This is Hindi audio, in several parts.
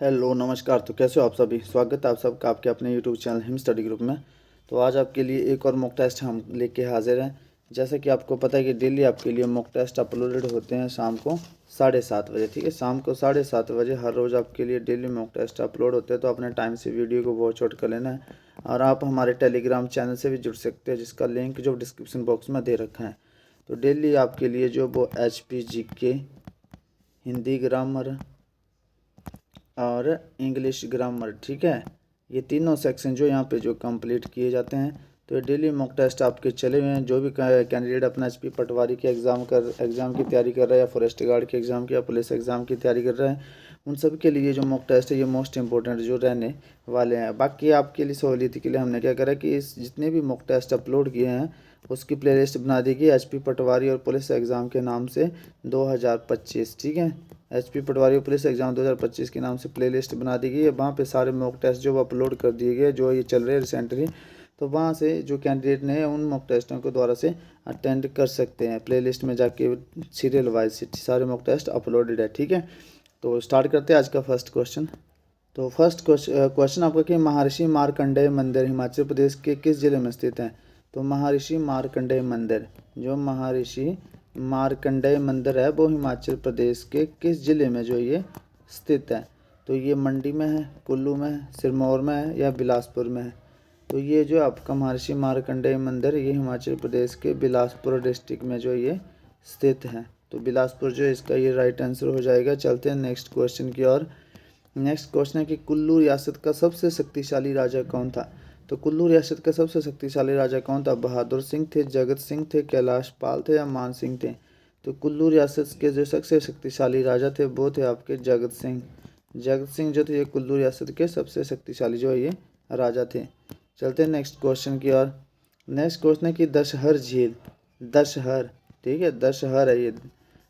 हेलो नमस्कार। तो कैसे हो आप सभी। स्वागत है आप सबका आपके अपने YouTube channel him study group में। तो आज आपके लिए एक और मॉक टेस्ट हम लेके हाजिर हैं। जैसे कि आपको पता है कि डेली आपके लिए मॉक टेस्ट अपलोडेड होते हैं शाम को 7:30 बजे। ठीक है, शाम को 7:30 बजे हर रोज़ आपके लिए डेली मॉक टेस्ट अपलोड होते हैं। तो अपने टाइम से वीडियो को वॉच आउट कर लेना है। और आप हमारे टेलीग्राम चैनल से भी जुड़ सकते हैं, जिसका लिंक जो डिस्क्रिप्शन बॉक्स में दे रखा है। तो डेली आपके लिए जो वो HPGK, हिंदी ग्रामर और इंग्लिश ग्रामर, ठीक है, ये तीनों सेक्शन जो यहाँ पे जो कंप्लीट किए जाते हैं। तो ये डेली मॉक टेस्ट आपके चले हुए हैं। जो भी कैंडिडेट अपना HP पटवारी के एग्ज़ाम की तैयारी कर रहा है, या फॉरेस्ट गार्ड के एग्ज़ाम की, या पुलिस एग्ज़ाम की तैयारी कर रहा है, उन सब के लिए जो मॉक टेस्ट है ये मोस्ट इंपॉर्टेंट जो रहने वाले हैं। बाकी आपके लिए सहूलियत के लिए हमने क्या करा कि इस जितने भी मॉक टेस्ट अपलोड किए हैं उसकी प्लेलिस्ट बना दी गई HP पटवारी और पुलिस एग्ज़ाम के नाम से 2025। ठीक है, HP पटवारी और पुलिस एग्ज़ाम 2025 के नाम से प्लेलिस्ट बना दी गई है। वहाँ पे सारे मॉक टेस्ट जो अपलोड कर दिए गए जो ये चल रहे हैं रिसेंटली। तो वहाँ से जो कैंडिडेट ने उन मॉक टेस्टों को द्वारा से अटेंड कर सकते हैं। प्लेलिस्ट में जाके सीरियल वाइज सारे मॉक टेस्ट अपलोडेड है। ठीक है, तो स्टार्ट करते हैं आज का फर्स्ट क्वेश्चन। तो फर्स्ट क्वेश्चन आपका कि महर्षि मार्कंडेय मंदिर हिमाचल प्रदेश के किस जिले में स्थित है। तो महर्षि मार्कंडेय मंदिर, जो महर्षि मार्कंडेय मंदिर है वो हिमाचल प्रदेश के किस जिले में जो ये स्थित है। तो ये मंडी में है, कुल्लू में है, सिरमौर में है, या बिलासपुर में है। तो ये जो आपका महर्षि मार्कंडेय मंदिर ये हिमाचल प्रदेश के बिलासपुर डिस्ट्रिक्ट में जो ये स्थित है। तो बिलासपुर जो इसका ये राइट आंसर हो जाएगा। चलते हैं नेक्स्ट क्वेश्चन की ओर। नेक्स्ट क्वेश्चन है कि कुल्लू रियासत का सबसे शक्तिशाली राजा कौन था। तो कुल्लू रियासत का सबसे शक्तिशाली राजा कौन था। बहादुर सिंह थे, जगत सिंह थे, कैलाश पाल थे, या मान सिंह थे। तो कुल्लू रियासत के जो सबसे शक्तिशाली राजा थे वो थे आपके जगत सिंह। जगत सिंह जो थे ये कुल्लू रियासत के सबसे शक्तिशाली जो है ये राजा थे। चलते हैं नेक्स्ट क्वेश्चन की ओर। नेक्स्ट क्वेश्चन है कि दशहर झील, दशहर, ठीक है, दशहर है ये,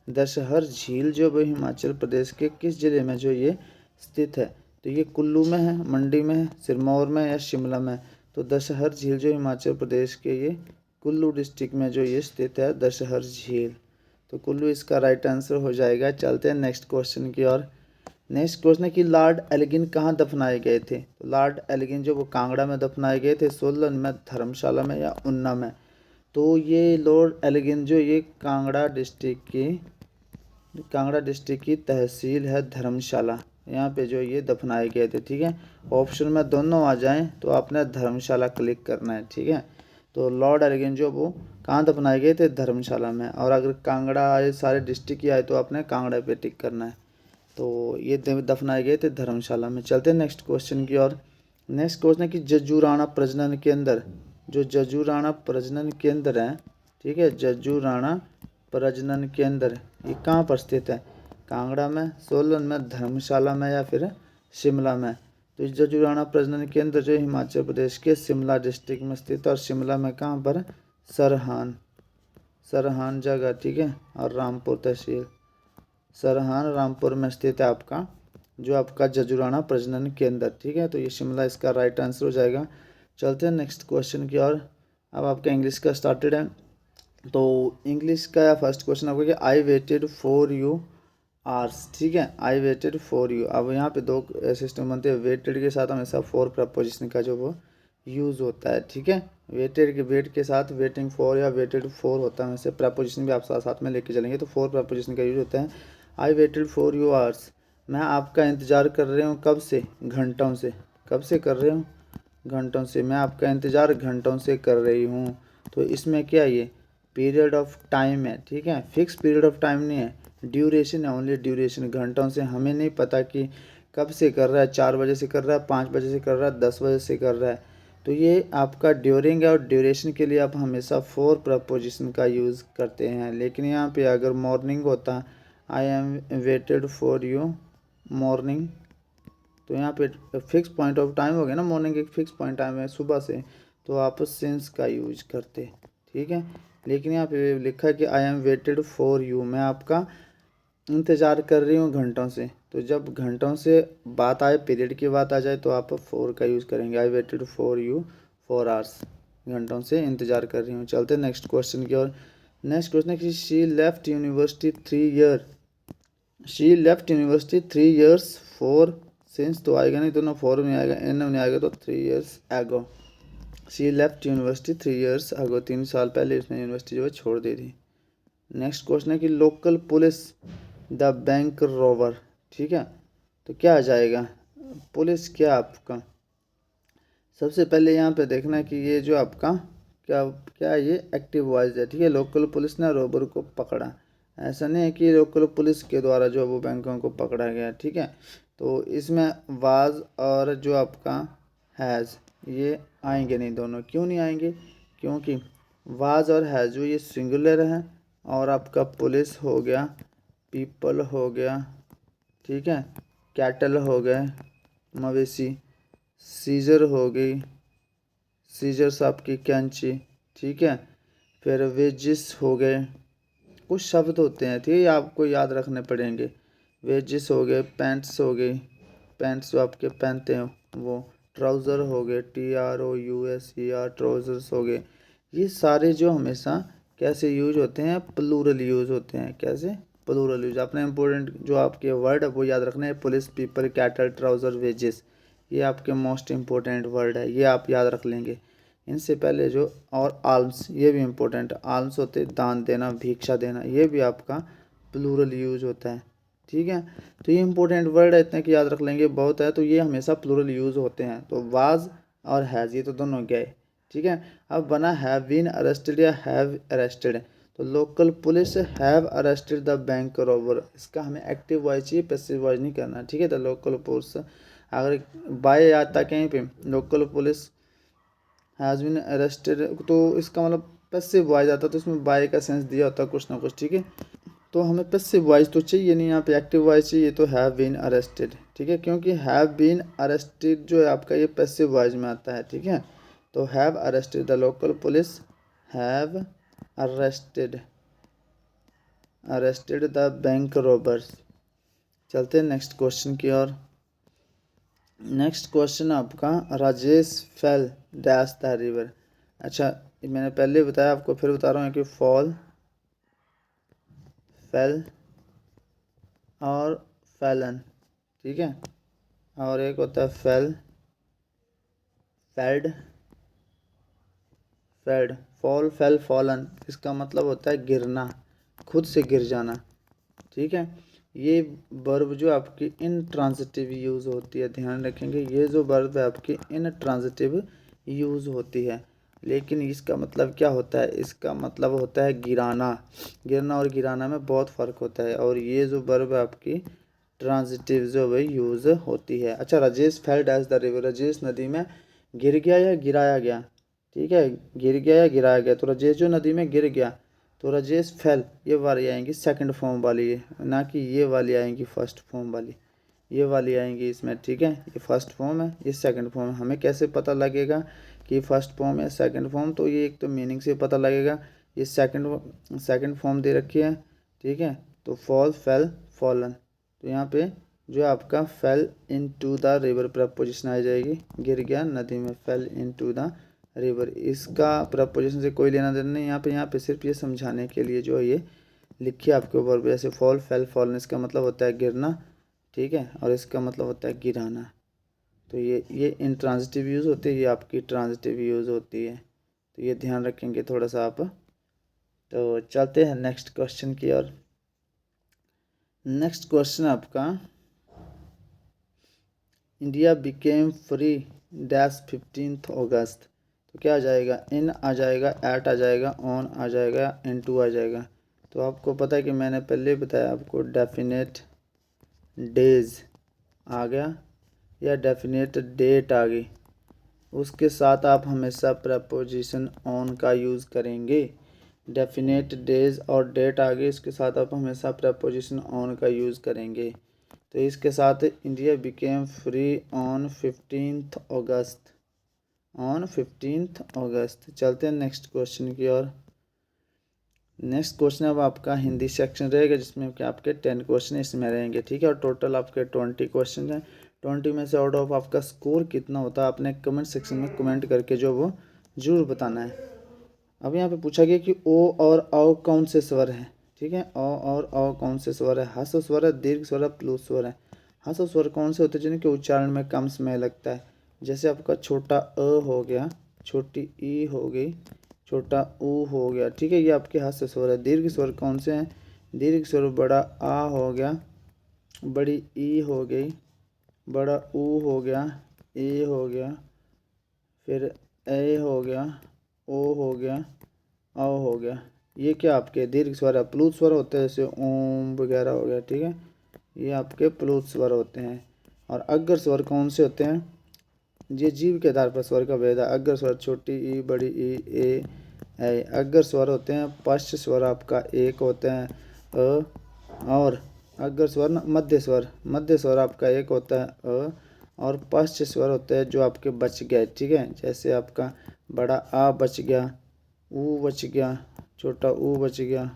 दशहर झील जो वो हिमाचल प्रदेश के किस जिले में जो ये स्थित है। तो ये कुल्लू में है, मंडी में है, सिरमौर में, या शिमला में। तो दशहर झील जो हिमाचल प्रदेश के ये कुल्लू डिस्ट्रिक्ट में जो ये स्थित है दशहर झील। तो कुल्लू इसका राइट आंसर हो जाएगा। चलते हैं नेक्स्ट क्वेश्चन की ओर। नेक्स्ट क्वेश्चन है कि लॉर्ड एल्गिन कहाँ दफनाए गए थे। तो लॉर्ड एल्गिन जो वो कांगड़ा में दफनाए गए थे, सोलन में, धर्मशाला में, या ऊना में। तो ये लॉर्ड एल्गिन जो ये कांगड़ा डिस्ट्रिक्ट की तहसील है धर्मशाला, यहाँ पे जो ये दफनाए गए थे। ठीक है, ऑप्शन में दोनों आ जाएं तो आपने धर्मशाला क्लिक करना है। ठीक है, तो लॉर्ड एल्गिन जो वो कहाँ दफनाए गए थे, धर्मशाला में। और अगर कांगड़ा आए, सारे डिस्ट्रिक्ट ही आए, तो आपने कांगड़ा पे टिक करना है। तो ये दफनाए गए थे धर्मशाला में। चलते हैं नेक्स्ट क्वेश्चन की ओर। नेक्स्ट क्वेश्चन है कि जज्जू प्रजनन के अंदर, जो जज्जू प्रजनन के अंदर है, ठीक है, जज्जू प्रजनन केंद्र ये कहाँ पर स्थित है। कांगड़ा में, सोलन में, धर्मशाला में, या फिर शिमला में। तो इस जज्जू प्रजनन केंद्र जो हिमाचल प्रदेश के शिमला डिस्ट्रिक्ट में स्थित है। और शिमला में कहाँ पर, सरहान जगह, ठीक है, और रामपुर तहसील, सरहान रामपुर में स्थित है आपका जो आपका जजुराना प्रजनन केंद्र। ठीक है, तो ये शिमला इसका राइट आंसर हो जाएगा। चलते हैं नेक्स्ट क्वेश्चन की ओर। अब आपका इंग्लिश का स्टार्टेड है। तो इंग्लिश का फर्स्ट क्वेश्चन आपको कि I waited for you hours, ठीक है, आई वेटेड फॉर यू। अब यहाँ पे दो सिस्टम बनते हैं। वेटेड के साथ हमेशा फॉर प्रपोजिशन का जो वो यूज़ होता है। ठीक है, वेटेड के वेट के साथ वेटिंग फॉर या वेटेड फॉर होता है। वैसे प्रपोजिशन भी आप साथ साथ में लेके चलेंगे तो फॉर प्रपोजिशन का यूज होता है। I waited for you hours, मैं आपका इंतज़ार कर रही हूँ। कब से, घंटों से। कब से कर रहे हूँ, घंटों से। मैं आपका इंतज़ार घंटों से कर रही हूँ। तो इसमें क्या ये पीरियड ऑफ टाइम है। ठीक है, फिक्स पीरियड ऑफ टाइम नहीं है, ड्यूरेशन है, ओनली ड्यूरेशन। घंटों से हमें नहीं पता कि कब से कर रहा है, 4 बजे से कर रहा है, 5 बजे से कर रहा है, 10 बजे से कर रहा है। तो ये आपका ड्यूरिंग है, और ड्यूरेशन के लिए आप हमेशा फॉर प्रपोजिशन का यूज़ करते हैं। लेकिन यहाँ पे अगर मॉर्निंग होता, I am weighted for you morning, तो यहाँ पे फिक्स पॉइंट ऑफ टाइम हो गया ना, मॉर्निंग एक फिक्स पॉइंट टाइम है सुबह से, तो आप सिंस का यूज करते। ठीक है, लेकिन यहाँ पे लिखा है कि I am weighted for you, मैं आपका इंतज़ार कर रही हूँ घंटों से। तो जब घंटों से बात आए, पीरियड की बात आ जाए, तो आप फॉर का यूज़ करेंगे। आई वेटेड फॉर यू 4 आवर्स, घंटों से इंतज़ार कर रही हूँ। चलते नेक्स्ट क्वेश्चन की ओर। नेक्स्ट क्वेश्चन है कि she left university 3 year, she left university 3 years for since तो आएगा नहीं, तो ना फॉर में आएगा, एन में आएगा, तो 3 years ago she left university 3 years ago, 3 साल पहले उसने यूनिवर्सिटी जो है छोड़ दी थी। नेक्स्ट क्वेश्चन है कि local police the bank rover, ठीक है, तो क्या आ जाएगा, पुलिस क्या आपका, सबसे पहले यहाँ पे देखना है कि ये जो आपका क्या क्या ये एक्टिव वॉइस है, ठीक है। लोकल पुलिस ने रोबर को पकड़ा, ऐसा नहीं है कि लोकल पुलिस के द्वारा जो वो बैंकों को पकड़ा गया, ठीक है। तो इसमें वाज और जो आपका हैज़ ये आएंगे नहीं, दोनों क्यों नहीं आएंगे, क्योंकि वाज और हैज़ जो ये सिंगुलर है, और आपका पुलिस हो गया, पीपल हो गया, ठीक है, कैटल हो गए मवेशी, सीजर हो गई, सीजर्स आपकी कैंची, ठीक है, फिर वेजिस हो गए, कुछ शब्द होते हैं, ठीक है, आपको याद रखने पड़ेंगे। वेजिस हो गए, पैंट्स हो गई, पैंट्स जो आपके पहनते हैं वो, ट्राउज़र हो गए, TROUSER, ट्राउज़र्स हो गए। ये सारे जो हमेशा कैसे यूज होते हैं, प्लूरल यूज होते हैं, कैसे, प्लूरल यूज। अपने इंपॉर्टेंट जो आपके वर्ड है वो याद रखना है, police, people, cattle, trouser, wages, ये आपके मोस्ट इम्पोर्टेंट वर्ड है, ये आप याद रख लेंगे। इनसे पहले जो और आल्म्स, ये भी इम्पोर्टेंट, आल्म्स होते दान देना, भिक्षा देना, ये भी आपका प्लूरल यूज होता है, ठीक है। तो ये इंपॉर्टेंट वर्ड है, इतने की याद रख लेंगे, बहुत है, तो ये हमेशा प्लूरल यूज होते हैं। तो वाज और हैज़ ये तो दोनों गए, ठीक है। अब बना हैव बीन अरेस्टेड या हैव अरेस्टेड, तो local police have arrested the bank robber, इसका हमें एक्टिव वॉइस चाहिए, पैसिव वॉइस नहीं करना, ठीक है। द लोकल पुलिस, अगर बाय आता कहीं पे local police has been arrested, तो इसका मतलब पैसिव वॉइस आता, तो इसमें बाय का सेंस दिया होता कुछ ना कुछ, ठीक है। तो हमें पैसिव वॉइस तो चाहिए नहीं, यहाँ पे एक्टिव वॉइस चाहिए, तो हैव बीन अरेस्टेड, ठीक है, क्योंकि हैव बीन अरेस्टेड जो है आपका ये पैसिव वॉइस में आता है, ठीक है। तो have arrested the local police, have arrested arrested the bank robbers. चलते हैं नेक्स्ट क्वेश्चन की ओर। नेक्स्ट क्वेश्चन आपका, Rajesh fail dash the river. अच्छा, मैंने पहले बताया आपको, फिर बता रहा हूँ कि फॉल, फेल और फैलन, ठीक है, और एक होता है fail, failed, fed, fall, fell, fallen, इसका मतलब होता है गिरना, खुद से गिर जाना, ठीक है। ये वर्ब जो आपकी इन ट्रांजिटिव यूज़ होती है, ध्यान रखेंगे, ये जो वर्ब है आपकी इन ट्रांजिटिव यूज़ होती है, लेकिन इसका मतलब क्या होता है, इसका मतलब होता है गिराना। गिरना और गिराना में बहुत फ़र्क होता है, और ये जो वर्ब है आपकी ट्रांजिटिव जो है यूज़ होती है। अच्छा, Rajesh failed as the river, Rajesh नदी में गिर गया या गिराया गया, ठीक है, गिर गया या गिराया गया, तो राजेश जो नदी में गिर गया, तो राजेश फेल, ये वाली आएंगी सेकंड फॉर्म वाली, ये ना कि ये वाली आएंगी फर्स्ट फॉर्म वाली, ये वाली आएंगी इसमें, ठीक है। ये फर्स्ट फॉर्म है, ये सेकंड फॉर्म है। हमें कैसे पता लगेगा कि फर्स्ट फॉर्म है सेकंड फॉर्म, तो ये एक तो मीनिंग से पता लगेगा, ये सेकंड फॉर्म दे रखी है, ठीक है। तो फॉल, फेल, फॉलन, तो यहाँ पे जो आपका fell into the river proposition आ जाएगी, गिर गया नदी में, फेल इनटू द रिवर, इसका प्रपोजिशन से कोई लेना देना नहीं, यहाँ पे सिर्फ ये समझाने के लिए जो है ये लिखिए आपके ऊपर, जैसे फॉल, फेल, फॉलन, इसका मतलब होता है गिरना, ठीक है, और इसका मतलब होता है गिराना। तो ये इंट्रांजिटिव यूज़ होती है, ये आपकी ट्रांजिटिव यूज़ होती है, तो ये ध्यान रखेंगे थोड़ा सा आप। तो चलते हैं नेक्स्ट क्वेश्चन की ओर। नेक्स्ट क्वेश्चन आपका, इंडिया बिकेम फ्री डैश 15 अगस्त, तो क्या आ जाएगा, इन आ जाएगा, एट आ जाएगा, ऑन आ जाएगा, इनटू आ जाएगा। तो आपको पता है कि मैंने पहले बताया आपको, डेफिनेट डेज आ गया या डेफिनेट डेट आ गई, उसके साथ आप हमेशा प्रपोजिशन ऑन का यूज़ करेंगे। डेफिनेट डेज और डेट आ गई, इसके साथ आप हमेशा प्रपोजिशन ऑन का यूज़ करेंगे। तो इसके साथ India became free on 15 August, on 15 अगस्त। चलते हैं नेक्स्ट क्वेश्चन की ओर। नेक्स्ट क्वेश्चन अब आपका हिंदी सेक्शन रहेगा, जिसमें कि आपके 10 क्वेश्चन इसमें रहेंगे, ठीक है, और टोटल आपके 20 क्वेश्चन हैं। 20 में से आउट ऑफ आपका स्कोर कितना होता है, आपने कमेंट सेक्शन में कमेंट करके जो वो जरूर बताना है। अब यहाँ पे पूछा गया कि ओ और औ कौन से स्वर हैं, ठीक है, ओ और औ कौन से स्वर है, ह्रस्व स्वर है, दीर्घ स्वर है, प्लुत स्वर है। ह्रस्व स्वर कौन से होते हैं जिनके उच्चारण में कम समय लगता है? जैसे आपका छोटा अ हो गया, छोटी ई हो गई, छोटा ऊ हो गया, ठीक है, ये आपके ह्रस्व स्वर है। दीर्घ स्वर कौन से हैं? दीर्घ स्वर बड़ा आ हो गया, बड़ी ई हो गई, बड़ा ऊ हो गया, ए हो गया, फिर ए हो गया, ओ हो गया, औ हो गया। ये क्या आपके दीर्घ स्वर है। प्लुत स्वर होते हैं जैसे ओम वगैरह हो गया, ठीक है, ये आपके प्लुत स्वर होते हैं। और अग्र स्वर कौन से होते हैं? ये जीव के आधार पर स्वर का भेद है। अग्र स्वर छोटी ई, बड़ी ई, ए अग्र स्वर होते हैं। पश्च स्वर आपका एक होते हैं अ, और अग्र स्वर मध्य स्वर आपका एक होता है अ, और पश्च स्वर होते हैं जो आपके बच गए, ठीक है, जैसे आपका बड़ा आ बच गया, ऊ बच गया, छोटा ऊ बच गया,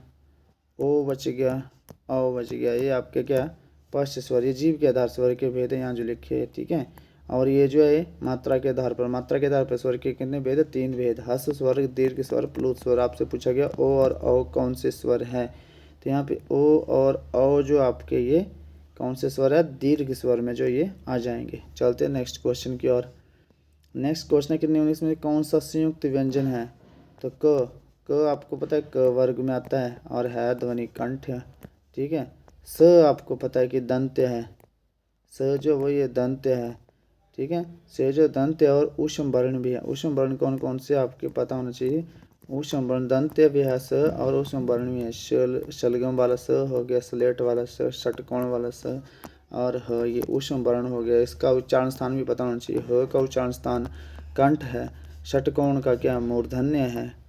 ओ बच गया, औ बच गया। ये आपके क्या पश्च स्वर, ये जीव के आधार स्वर के भेद है यहाँ जो लिखे हैं, ठीक है। और ये जो है मात्रा के आधार पर स्वर के कितने भेद है? 3 भेद। ह्रस्व स्वर, दीर्घ स्वर, प्लुत स्वर। आपसे पूछा गया ओ और औ कौन से स्वर हैं? तो यहाँ पे ओ और औ जो आपके ये कौन से स्वर है? दीर्घ स्वर में जो ये आ जाएंगे। चलते हैं नेक्स्ट क्वेश्चन की ओर। नेक्स्ट क्वेश्चन है कि 19 में कौन सा संयुक्त व्यंजन है? तो क आपको पता है क वर्ग में आता है और है ध्वनि कंठ, ठीक है। स आपको पता है कि दंत्य है, स जो वो ये दंत्य है, ठीक है। से जो दंत्य और ऊष्म वर्ण भी है। ऊष्म वर्ण कौन कौन से आपके पता होना चाहिए। ऊष्म वर्ण दंत्य भी है स, और ऊष्म वर्ण भी है। शलगम वाला स हो गया, स्लेट वाला स, षटकोण वाला स, और ह ये ऊष्म वर्ण हो गया। इसका उच्चारण स्थान भी पता होना चाहिए। ह का उच्चारण स्थान कंठ है, षटकोण का क्या मूर्धन्य है,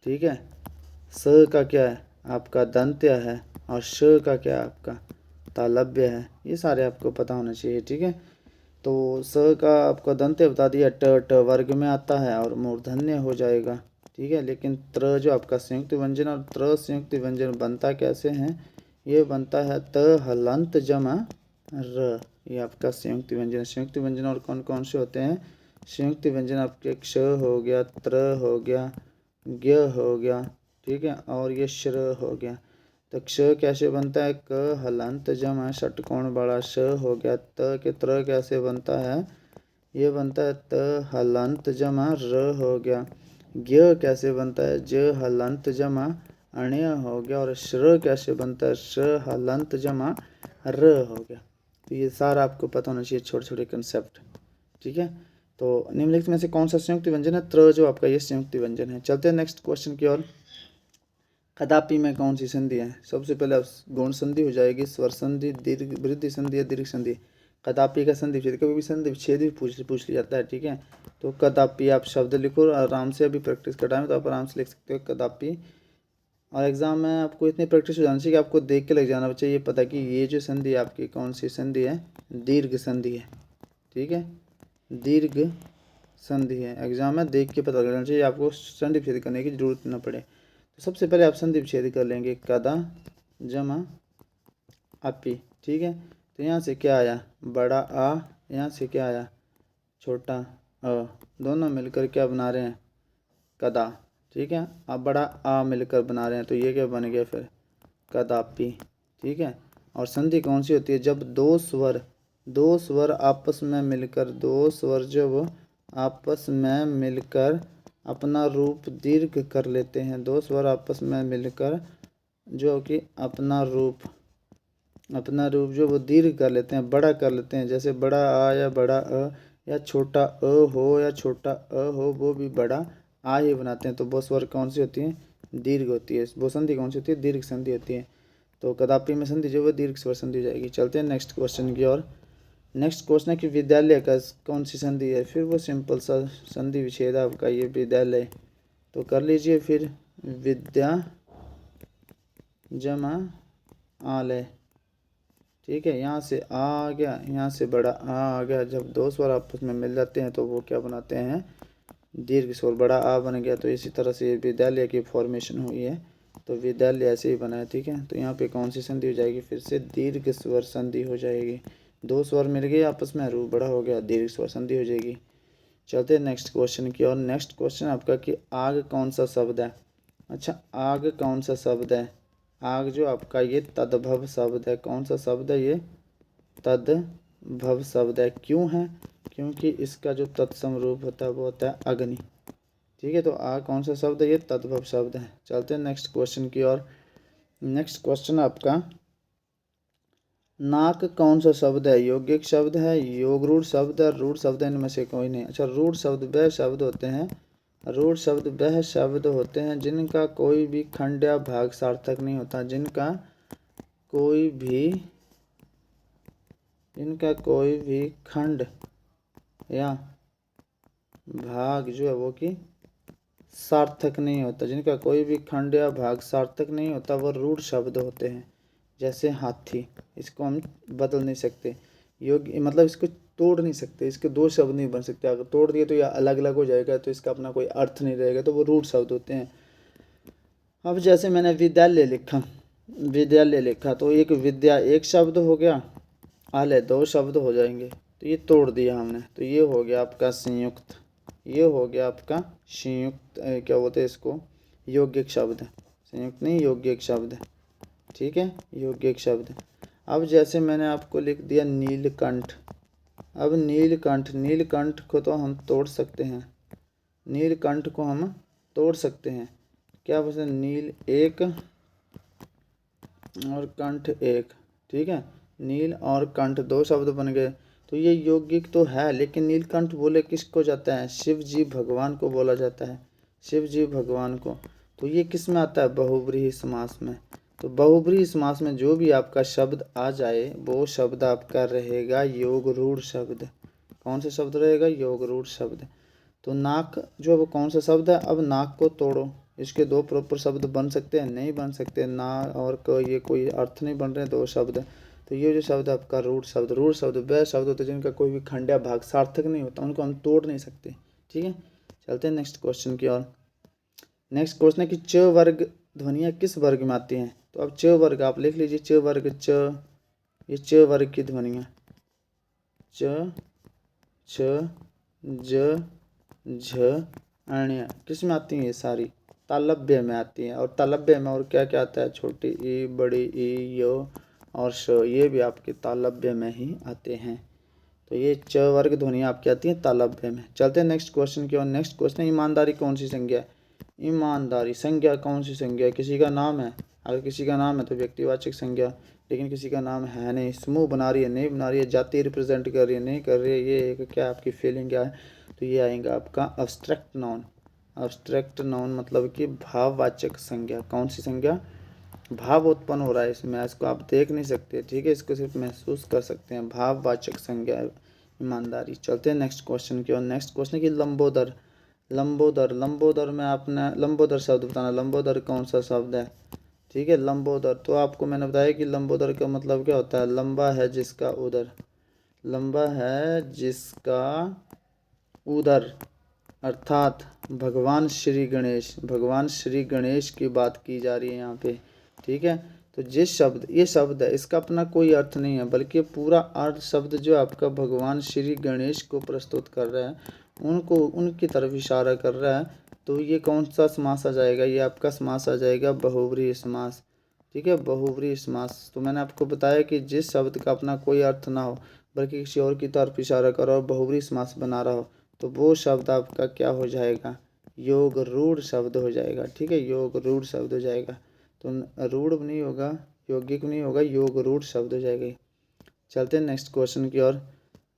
ठीक है, स का क्या है आपका दंत्य है, और श का क्या है आपका तालव्य है। ये सारे आपको पता होना चाहिए, ठीक है। तो स का आपका दंत्य बता दिया, ट वर्ग में आता है और मूर्धन्य हो जाएगा, ठीक है। लेकिन त्र जो आपका संयुक्त व्यंजन और त्र संयुक्त व्यंजन बनता कैसे हैं? ये बनता है त हलंत जमा र, ये आपका संयुक्त व्यंजन। संयुक्त व्यंजन और कौन कौन से होते हैं? संयुक्त व्यंजन आपके क्ष हो गया, त्र हो गया, ज्ञ हो गया, ठीक है, और ये श्र हो गया। तो क्ष कैसे बनता है? क हलंत जमा षटकोण बड़ा श हो गया। त के त्र कैसे बनता है? ये बनता है त हलंत जमा र हो गया। ज्ञ कैसे बनता है? ज हलंत जमा अण्य हो गया। और श्र कैसे बनता है? श हलंत जमा र हो गया। तो ये सारा आपको पता होना चाहिए, छोटे छोटे कंसेप्ट, ठीक है। तो निम्नलिखित में से कौन सा संयुक्त व्यंजन है? त्र जो आपका ये संयुक्त व्यंजन है। चलते हैं नेक्स्ट क्वेश्चन की ओर। कदापि में कौन सी संधि है? सबसे पहले गौण संधि हो जाएगी, स्वर संधि, दीर्घ वृद्धि संधि या दीर्घ संधि। कदापि का संधि विच्छेद, कभी भी संधि विच्छेद भी पूछ लिया जाता है, ठीक है। तो कदापि आप शब्द लिखो आराम से, अभी प्रैक्टिस का टाइम है तो आप आराम से लिख सकते हो कदापि। और एग्जाम में आपको इतनी प्रैक्टिस हो जानी चाहिए कि आपको देख के लग जाना बच्चे ये पता कि ये जो संधि है आपकी कौन सी संधि है? दीर्घ संधि है, ठीक है, दीर्घ संधि है। एग्जाम में देख के पता लगना चाहिए, आपको संधि विच्छेद करने की जरूरत न पड़े। तो सबसे पहले आप संधि विच्छेद कर लेंगे, कदा जमा अपि, ठीक है। तो यहाँ से क्या आया? बड़ा आ, यहाँ से क्या आया? छोटा अ, दोनों मिलकर क्या बना रहे हैं? कदा, ठीक है। अब बड़ा आ मिलकर बना रहे हैं, तो ये क्या बन गया फिर? कदापि, ठीक है। और संधि कौन सी होती है? जब दो स्वर आपस में मिलकर, दो स्वर जब आपस में मिलकर अपना रूप दीर्घ कर लेते हैं। दो स्वर आपस में मिलकर जो कि अपना रूप जो वो दीर्घ कर लेते हैं, बड़ा कर लेते हैं। जैसे बड़ा आ या बड़ा अ, या छोटा अ हो या छोटा अ हो, वो भी बड़ा आ ही बनाते हैं। तो वो स्वर कौन सी होती है? दीर्घ होती है। वो संधि कौन सी होती है? दीर्घ संधि होती है। तो कदापि में संधि जो है दीर्घ स्वर संधि हो जाएगी। चलते हैं नेक्स्ट क्वेश्चन की ओर। नेक्स्ट क्वेश्चन है कि विद्यालय का कौन सी संधि है? फिर वो सिंपल सा संधि विच्छेद आपका ये विद्यालय, तो कर लीजिए फिर विद्या जमा आलय, ठीक है। यहाँ से आ गया, यहाँ से बड़ा आ गया। जब दो स्वर आपस में मिल जाते हैं तो वो क्या बनाते हैं? दीर्घ स्वर, बड़ा आ बन गया। तो इसी तरह से विद्यालय की फॉर्मेशन हुई है, तो विद्यालय ऐसे ही बना है, ठीक है। तो यहाँ पे कौन सी संधि हो जाएगी? फिर से दीर्घ स्वर संधि हो जाएगी। दो स्वर मिल गए आपस में, रूप बड़ा हो गया, दीर्घ स्वर संधि हो जाएगी। चलते हैं नेक्स्ट क्वेश्चन की और। नेक्स्ट क्वेश्चन आपका कि आग कौन सा शब्द है? अच्छा, आग कौन सा शब्द है? आग जो आपका ये तद्भव शब्द है, कौन सा शब्द है ये? तद्भव शब्द है। क्यों है? क्योंकि इसका जो तत्सम रूप होता है वो होता है अग्नि। ठीक है, तो कौन सा शब्द है? ये तद्भव शब्द है। चलते हैं नेक्स्ट क्वेश्चन की ओर। नेक्स्ट क्वेश्चन आपका, नाक कौन सा शब्द है? यौगिक शब्द है, योग रूढ़ शब्द है, रूढ़ शब्द है, इनमें से कोई नहीं। अच्छा, रूढ़ शब्द वह शब्द होते हैं, रूढ़ शब्द वह शब्द होते हैं जिनका कोई भी खंड या भाग सार्थक नहीं होता, जिनका कोई भी खंड या भाग जो है वो कि सार्थक नहीं होता, जिनका कोई भी खंड या भाग सार्थक नहीं होता, वो रूढ़ शब्द होते हैं। जैसे हाथी, इसको हम बदल नहीं सकते, योग्य मतलब इसको तोड़ नहीं सकते, इसके दो शब्द नहीं बन सकते। अगर तोड़ दिए तो यह अलग अलग हो जाएगा, तो इसका अपना कोई अर्थ नहीं रहेगा, तो वो रूढ़ शब्द होते हैं। अब जैसे मैंने विद्यालय लिखा, तो एक विद्या एक शब्द हो गया, आलय दो शब्द हो जाएंगे, तो ये तोड़ दिया हमने, तो ये हो गया आपका संयुक्त, ये हो गया आपका संयुक्त क्या बोलते हैं इसको, यौगिक शब्द है। संयुक्त नहीं, यौगिक शब्द है। ठीक है, यौगिक शब्द। अब जैसे मैंने आपको लिख दिया नीलकंठ, अब नीलकंठ को तो हम तोड़ सकते हैं, नीलकंठ को हम तोड़ सकते हैं। क्या बोलते हैं? नील एक और कंठ एक। ठीक है, नील और कंठ दो शब्द बन गए, तो ये यौगिक तो है, लेकिन नीलकंठ बोले किसको जाता है? शिव जी भगवान को बोला जाता है, शिव जी भगवान को। तो ये किस में आता है? बहुव्रीहि समास में। तो बहुव्रीहि समास में जो भी आपका शब्द आ जाए वो शब्द आपका रहेगा योग रूढ़ शब्द। कौन सा शब्द रहेगा? योग रूढ़ शब्द। तो नाक जो है वो कौन सा शब्द है? अब नाक को तोड़ो, इसके दो प्रॉपर शब्द बन सकते हैं? नहीं बन सकते, ना और ये कोई अर्थ नहीं बन रहे दो शब्द। तो ये जो शब्द है आपका रूढ़ शब्द वह शब्द होते हैं जिनका कोई भी खंड या भाग सार्थक नहीं होता, उनको हम तोड़ नहीं सकते। ठीक है, चलते हैं नेक्स्ट क्वेश्चन की ओर। नेक्स्ट क्वेश्चन है कि च वर्ग ध्वनियाँ किस वर्ग में आती हैं? तो अब च वर्ग आप लिख लीजिए, च वर्ग, च, ये च वर्ग की ध्वनियाँ, च, छ, ज, झ, अण्य किस में आती हैं? ये सारी तालव्य में आती हैं। और तालव्य में और क्या क्या आता है? छोटी ई, बड़ी ई, यो और श, ये भी आपके तालव्य में ही आते हैं। तो ये च वर्ग ध्वनियाँ आपकी आती हैं तालव्य में। चलते हैं नेक्स्ट क्वेश्चन की ओर। नेक्स्ट क्वेश्चन, ईमानदारी कौन सी संज्ञा है? ईमानदारी संज्ञा कौन सी संज्ञा है? किसी का नाम है, अगर किसी का नाम है तो व्यक्तिवाचक संज्ञा, लेकिन किसी का नाम है नहीं, समूह बना रही है, नहीं बना रही है, जाति रिप्रेजेंट कर रही है, नहीं कर रही है, ये एक क्या आपकी फीलिंग क्या है? तो ये आएगा आपका अब्स्ट्रैक्ट नाउन। अब्स्ट्रैक्ट नाउन मतलब कि भाववाचक संज्ञा। कौन सी संज्ञा? भाव उत्पन्न हो रहा है इसमें, इसको आप देख नहीं सकते। ठीक है, इसको सिर्फ महसूस कर सकते हैं, भाववाचक संज्ञा ईमानदारी। चलते हैं नेक्स्ट क्वेश्चन की ओर। नेक्स्ट क्वेश्चन की लंबोदर, लंबोदर में आपने लंबोदर शब्द बताना, लंबोदर कौन सा शब्द है? ठीक है, लंबोदर, तो आपको मैंने बताया कि लंबोदर का मतलब क्या होता है? लंबा है जिसका उदर, लंबा है जिसका उदर, अर्थात भगवान श्री गणेश की बात की जा रही है यहाँ पे। ठीक है, तो जिस शब्द, ये शब्द है, इसका अपना कोई अर्थ नहीं है, बल्कि पूरा अर्थ शब्द जो आपका भगवान श्री गणेश को प्रस्तुत कर रहा है, उनको उनकी तरफ इशारा कर रहा है। तो ये कौन सा समास आ जाएगा? ये आपका समास आ जाएगा बहुव्रीहि समास। ठीक है, बहुव्रीहि समास। तो मैंने आपको बताया कि जिस शब्द का अपना कोई अर्थ ना हो, बल्कि किसी और की तरफ इशारा कर रहा हो, बहुव्रीहि समास बना रहा हो, तो वो शब्द आपका क्या हो जाएगा? योग रूढ़ शब्द हो जाएगा। ठीक है, योग रूढ़ शब्द हो जाएगा। तो रूढ़ नहीं होगा, यौगिक नहीं होगा, योग रूढ़ शब्द हो जाएगा। चलते हैं नेक्स्ट क्वेश्चन की ओर।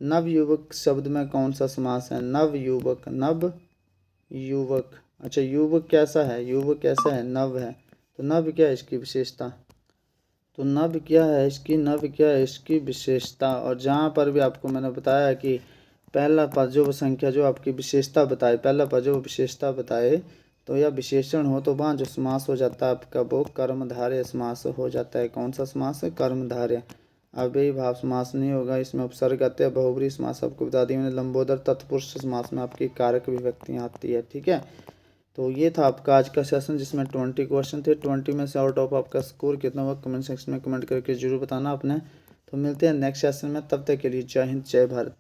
नवयुवक शब्द में कौन सा समास है? नवयुवक, नव युवक। अच्छा, युवक कैसा है? युवक कैसा है? नव है। तो नव क्या है इसकी विशेषता? तो नव क्या है इसकी विशेषता? और जहाँ पर भी आपको मैंने बताया कि पहला पद जो संख्या जो आपकी विशेषता बताए, पहला पद जो विशेषता बताए, तो यह विशेषण हो तो वहाँ जो समास हो जाता है आपका वो कर्मधारय समास हो जाता है। कौन सा समास है? कर्मधारय। अव्ययी भाव समास नहीं होगा, इसमें उपसर्ग आते हैं। बहुव्रीहि समास आपको बता दी मैंने। लंबोदर तत्पुरुष समास में आपकी कारक विभक्तियाँ आती है। ठीक है, तो ये था आपका आज का सेशन, जिसमें 20 क्वेश्चन थे। 20 में से आउट ऑफ आपका स्कोर कितना हुआ कमेंट सेक्शन में कमेंट करके जरूर बताना आपने। तो मिलते हैं नेक्स्ट सेशन में, तब तक के लिए जय हिंद, जय भारत।